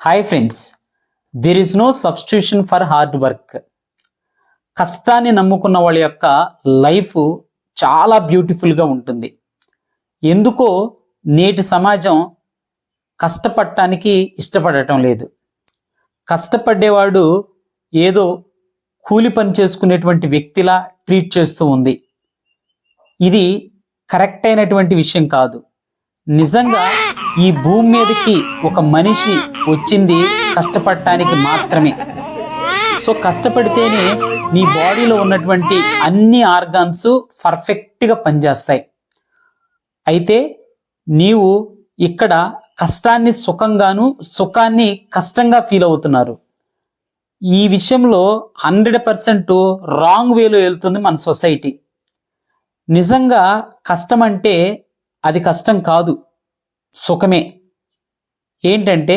Hi friends, there is no substitution for hard work. కష్టాన్ని నమ్ముకున్న వాళ్ళ యొక్క లైఫ్ చాలా బ్యూటిఫుల్గా ఉంటుంది. ఎందుకో నేటి సమాజం కష్టపడటానికి ఇష్టపడటం లేదు. కష్టపడేవాడు ఏదో కూలి పని చేసుకునేటువంటి వ్యక్తిలా ట్రీట్ చేస్తూ ఉంది. ఇది కరెక్ట్ అయినటువంటి విషయం కాదు. నిజంగా ఈ భూమి మీదకి ఒక మనిషి వచ్చింది కష్టపడటానికి మాత్రమే. సో కష్టపడితేనే నీ బాడీలో ఉన్నటువంటి అన్ని ఆర్గాన్స్ పర్ఫెక్ట్గా పనిచేస్తాయి. అయితే నీవు ఇక్కడ కష్టాన్ని సుఖంగాను, సుఖాన్ని కష్టంగా ఫీల్ అవుతున్నారు. ఈ విషయంలో 100% రాంగ్ వేలో వెళ్తుంది మన సొసైటీ. నిజంగా కష్టం అంటే అది కష్టం కాదు, సుఖమే. ఏంటంటే